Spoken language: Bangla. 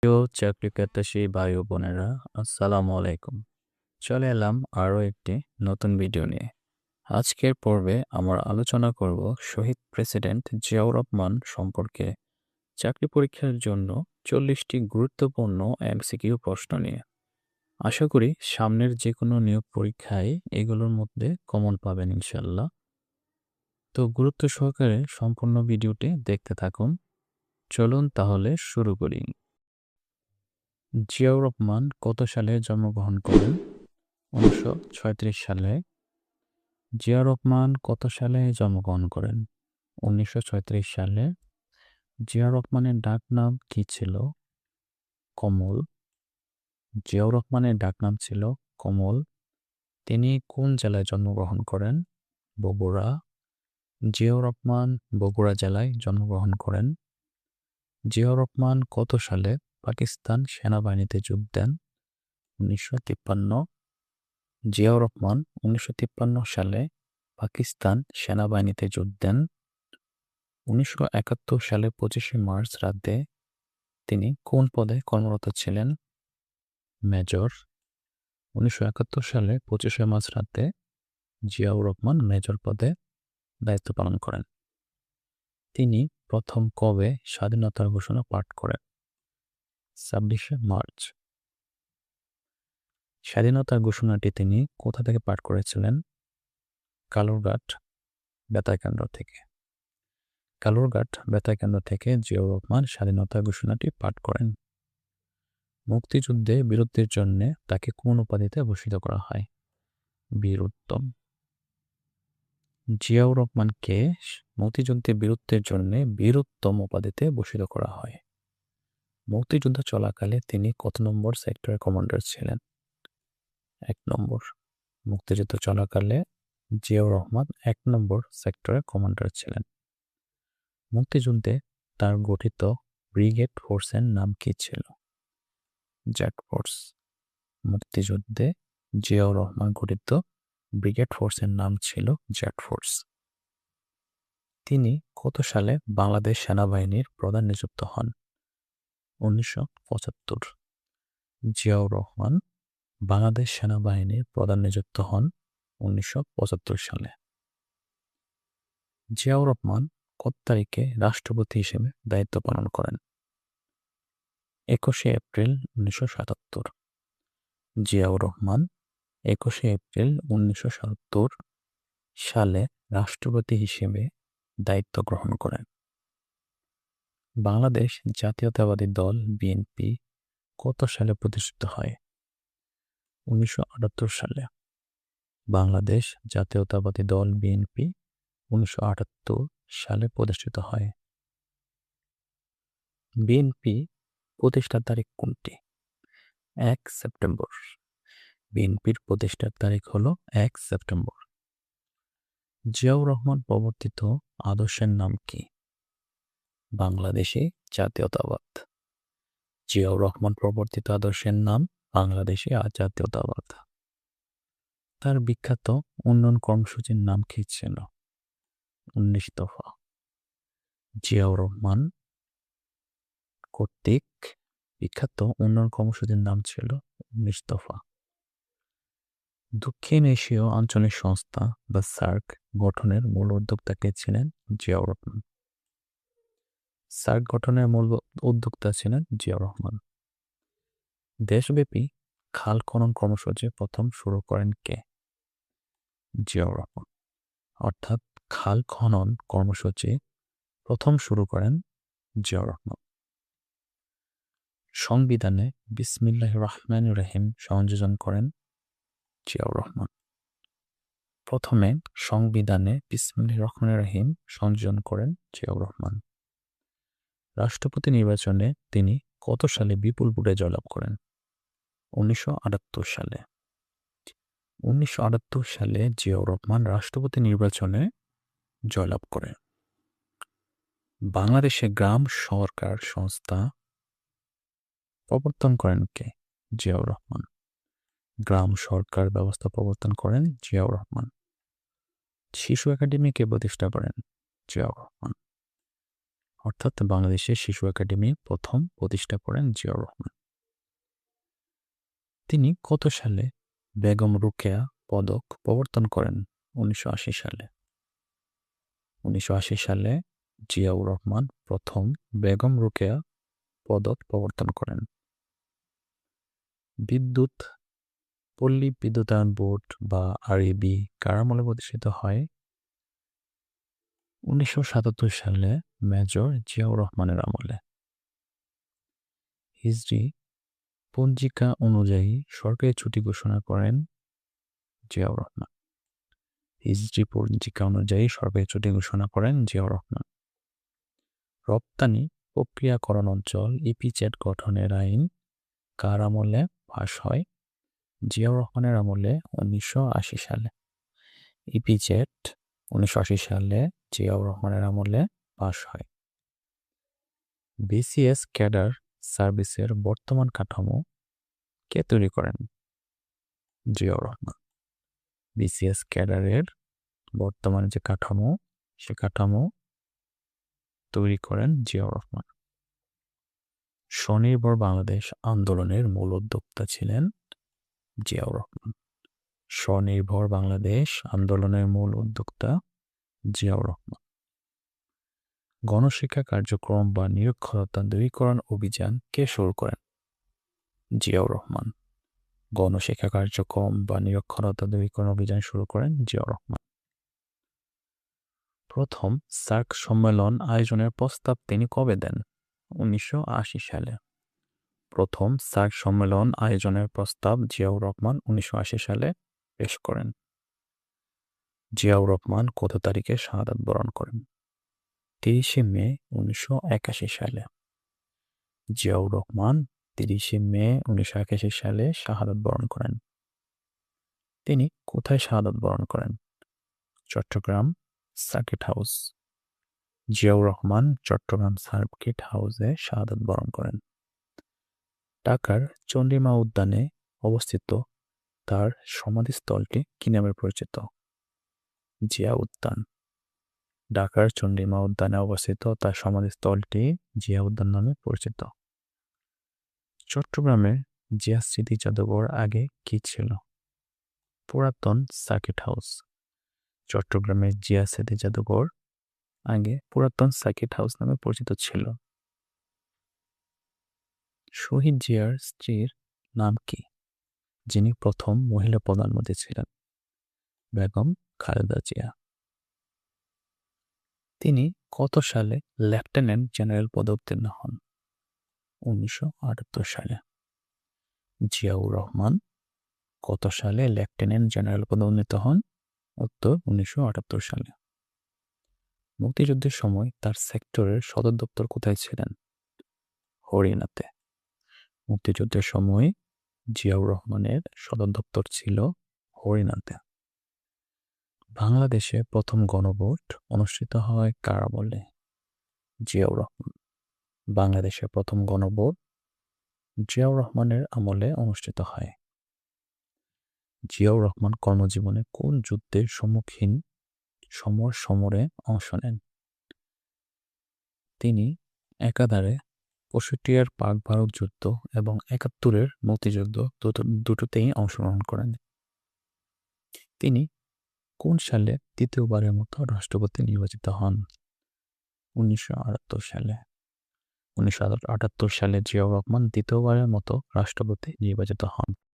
প্রিয় চাকরি প্রত্যাশী ভাই ও বোনেরা, আসসালামু আলাইকুম। চলে এলাম আরও একটি নতুন ভিডিও নিয়ে। আজকের পর্বে আমরা আলোচনা করব শহীদ প্রেসিডেন্ট জিয়াউর রহমান সম্পর্কে চাকরি পরীক্ষার জন্য 40টি গুরুত্বপূর্ণ এমসিকিউ প্রশ্ন নিয়ে। আশা করি সামনের যে কোনো নিয়োগ পরীক্ষায় এগুলোর মধ্যে কমন পাবেন ইনশাল্লাহ। তো গুরুত্ব সহকারে সম্পূর্ণ ভিডিওটি দেখতে থাকুন। চলুন তাহলে শুরু করি। জিয়াউর রহমান কত সালে জন্মগ্রহণ করেন? 1936 সালে। জিয়াউর রহমান কত সালে জন্মগ্রহণ করেন? 1936 সালে। জিয়াউর রহমানের ডাকনাম কি ছিল? কমল। জিয়াউর রহমানের ডাকনাম ছিল কমল। তিনি কোন জেলায় জন্মগ্রহণ করেন? বগুড়া। জিয়াউর রহমান বগুড়া জেলায় জন্মগ্রহণ করেন। জিয়াউর রহমান কত সালে পাকিস্তান সেনাবাহিনীতে যোগ দেন? 1953। জিয়াউর রহমান 1953 সালে পাকিস্তান সেনাবাহিনীতে যোগ দেন। 1971 সালে 25শে মার্চ রাতে তিনি কোন পদে কর্মরত ছিলেন? মেজর। 1971 সালে 25শে মার্চ রাতে জিয়াউর রহমান মেজর পদে দায়িত্ব পালন করেন। তিনি প্রথম কবে স্বাধীনতার ঘোষণা পাঠ করেন? 26শে মার্চ। স্বাধীনতার ঘোষণাটি তিনি কোথা থেকে পাঠ করেছিলেন? কালুরঘাট বেতারকেন্দ্র থেকে। কালুরঘাট বেতারকেন্দ্র থেকে জিয়াউর রহমান স্বাধীনতা ঘোষণাটি পাঠ করেন। মুক্তিযুদ্ধে বীরত্বের জন্য তাকে কোন উপাধিতে ভূষিত করা হয়? বীর উত্তম। জিয়াউর রহমানকে মুক্তিযুদ্ধে বীরত্বের জন্য বীর উত্তম উপাধিতে ভূষিত করা হয়। মুক্তিযুদ্ধ চলাকালে তিনি কত নম্বর সেক্টরের কমান্ডার ছিলেন? 1 নম্বর। মুক্তিযুদ্ধ চলাকালে জিয়াউর রহমান 1 নম্বর সেক্টরের কমান্ডার ছিলেন। মুক্তিযুদ্ধে তার গঠিত ব্রিগেড ফোর্সের নাম কি ছিল? Z force. মুক্তিযুদ্ধে জিয়াউর রহমান গঠিত ব্রিগেড ফোর্সের নাম ছিল জেড ফোর্স। তিনি কত সালে বাংলাদেশ সেনাবাহিনীর প্রধান নিযুক্ত হন? 1975। জিয়াউর রহমান বাংলাদেশ সেনাবাহিনীর প্রধান নিযুক্ত হন 1975 সালে। জিয়াউর রহমান কত তারিখে রাষ্ট্রপতি হিসেবে দায়িত্ব পালন করেন? 21শে এপ্রিল 1977। জিয়াউর রহমান 21শে এপ্রিল 1977 সালে রাষ্ট্রপতি হিসেবে দায়িত্ব গ্রহণ করেন। বাংলাদেশ জাতীয়তাবাদী দল বিএনপি কত সালে প্রতিষ্ঠিত হয়? 1978 সালে। বাংলাদেশ জাতীয়তাবাদী দল বিএনপি 1978 সালে প্রতিষ্ঠিত হয়। বিএনপি প্রতিষ্ঠার তারিখ কোনটি? 1 সেপ্টেম্বর। বিএনপির প্রতিষ্ঠার তারিখ হলো 1 সেপ্টেম্বর। জিয়াউর রহমান প্রবর্তিত আদর্শের নাম কি? বাংলাদেশি জাতীয়তাবাদ। জিয়াউর রহমান প্রবর্তিত আদর্শের নাম বাংলাদেশি জাতীয়তাবাদ। তার বিখ্যাত উন্নয়ন কর্মসূচির নাম কি ছিল? 19 দফা। জিয়াউর রহমান কর্তৃক বিখ্যাত উন্নয়ন কর্মসূচির নাম ছিল 19 দফা। দক্ষিণ এশীয় আঞ্চলিক সংস্থা বা সার্ক গঠনের মূল উদ্যোক্তা কে ছিলেন? জিয়াউর রহমান। সার্ক গঠনের মূল উদ্যোক্তা ছিলেন জিয়াউর রহমান। দেশব্যাপী খাল খনন কর্মসূচি প্রথম শুরু করেন কে? জিয়াউর রহমান। অর্থাৎ খাল খনন কর্মসূচি প্রথম শুরু করেন জিয়াউর রহমান। সংবিধানে বিসমিল্লাহির রহমানির রহিম সংযোজন করেন জিয়াউর রহমান। প্রথমে সংবিধানে বিসমিল্লাহির রহমানির রহিম সংযোজন করেন জিয়াউর রহমান। রাষ্ট্রপতি নির্বাচনে তিনি কত সালে বিপুল ভোটে জয়লাভ করেন? 1978 সালে। 1978 সালে জিয়াউর রহমান রাষ্ট্রপতি নির্বাচনে জয়লাভ করেন। বাংলাদেশে গ্রাম সরকার সংস্থা প্রবর্তন করেন কে? জিয়াউর রহমান। গ্রাম সরকার ব্যবস্থা প্রবর্তন করেন জিয়াউর রহমান। শিশু একাডেমি কে প্রতিষ্ঠা করেন? জিয়াউর রহমান। অর্থাৎ বাংলাদেশের শিশু একাডেমি প্রথম প্রতিষ্ঠা করেন জিয়াউর রহমান। তিনি কত সালে বেগম রোকেয়া পদক প্রবর্তন করেন? 1980 সালে। 1980 সালে জিয়াউর রহমান প্রথম বেগম রোকেয়া পদক প্রবর্তন করেন। পল্লী বিদ্যুতায়ন বোর্ড বা আরইবি কার আমলে প্রতিষ্ঠিত হয়? 1977 সালে মেজর জিয়াউর রহমানের আমলে। হিজরি পঞ্জিকা অনুযায়ী সরকারি ছুটি ঘোষণা করেন জিয়াউর রহমান। হিজরি পঞ্জিকা অনুযায়ী সরকারি ছুটি ঘোষণা করেন জিয়াউর রহমান। রপ্তানি প্রক্রিয়াকরণ অঞ্চল ইপিজেড গঠনের আইন কার আমলে পাস হয়? জিয়াউর রহমানের আমলে 1980 সালে। ইপিজেড 1980 সালে জিয়াউর রহমানের আমলে পাস হয়। বিসিএস ক্যাডার সার্ভিসের বর্তমান কাঠামো কে তৈরি করেন? জিয়াউর রহমান। বিসিএস ক্যাডারের বর্তমান যে কাঠামো, সে কাঠামো তৈরি করেন জিয়াউর রহমান। স্বনির্ভর বাংলাদেশ আন্দোলনের মূল উদ্যোক্তা ছিলেন জিয়াউর রহমান। স্বনির্ভর বাংলাদেশ আন্দোলনের মূল উদ্যোক্তা জিয়াউর রহমান। গণশিক্ষা কার্যক্রম বা নিরক্ষরতা দূরীকরণ অভিযান কে শুরু করেন? জিয়াউর রহমান। গণশিক্ষা কার্যক্রম বা নিরক্ষরতা দূরীকরণ অভিযান শুরু করেন জিয়াউর রহমান। প্রথম সার্ক সম্মেলন আয়োজনের প্রস্তাব তিনি কবে দেন? 1980 সালে। প্রথম সার্ক সম্মেলন আয়োজনের প্রস্তাব জিয়াউর রহমান 1980 সালে পেশ করেন। জিয়াউর রহমান কত তারিখে শাহাদাত বরণ করেন? 30 মে 1981 সালে। জিয়াউর রহমান 30 মে 1981 সালে শাহাদাত বরণ করেন। তিনি কোথায় শাহাদাত বরণ করেন? Chittagong circuit house. Ziaur Rahman Chittagong circuit হাউসে শাহাদাত বরণ করেন। ঢাকার চন্দ্রিমা উদ্যানে অবস্থিত তার সমাধিস্থলটি কি নামে পরিচিত? জিয়া উদ্যান। ঢাকার চন্দ্রিমা উদ্যানে অবস্থিত তার সমাধিস্থলটি জিয়া উদ্যান নামে পরিচিত। চট্টগ্রামে জিয়া স্মৃতি জাদুঘর আগে কি ছিল? পুরাতন সার্কিট হাউস। চট্টগ্রামের জিয়া স্মৃতি জাদুঘর আগে পুরাতন সার্কিট হাউস নামে পরিচিত ছিল। শহীদ জিয়ার স্ত্রীর নাম কি, যিনি প্রথম মহিলা প্রধানমন্ত্রী ছিলেন? বেগম খালেদা জিয়া। তিনি কত সালে লেফটেন্যান্ট জেনারেল পদে উত্তীর্ণ হন? 1978 সালে। জিয়াউর রহমান কত সালে লেফটেন্যান্ট জেনারেল পদে উন্নীত হন? উত্তর 1978 সালে। মুক্তিযুদ্ধের সময় তার সেক্টরের সদর দপ্তর কোথায় ছিলেন? হরিণাতে। মুক্তিযুদ্ধের সময় জিয়াউর রহমানের সদর দপ্তর ছিল হরিণাতে। বাংলাদেশে প্রথম গণভোট অনুষ্ঠিত হয় কার আমলে? জিয়াউর রহমান। বাংলাদেশে প্রথম গণভোট জিয়াউর রহমানের আমলে অনুষ্ঠিত হয়। জিয়াউর রহমান কর্মজীবনে কোন যুদ্ধের সম্মুখীন সমরে অংশ নেন? তিনি একাধারে 65-এর পাক ভারত যুদ্ধ এবং 71-এর মুক্তিযুদ্ধ দুটোতেই অংশগ্রহণ করেন। তিনি কোন সালে দ্বিতীয়বারের মতো রাষ্ট্রপতি নির্বাচিত হন? 1978 সালে। 1978 সালে জিয়াউর রহমান দ্বিতীয়বারের মতো রাষ্ট্রপতি নির্বাচিত হন।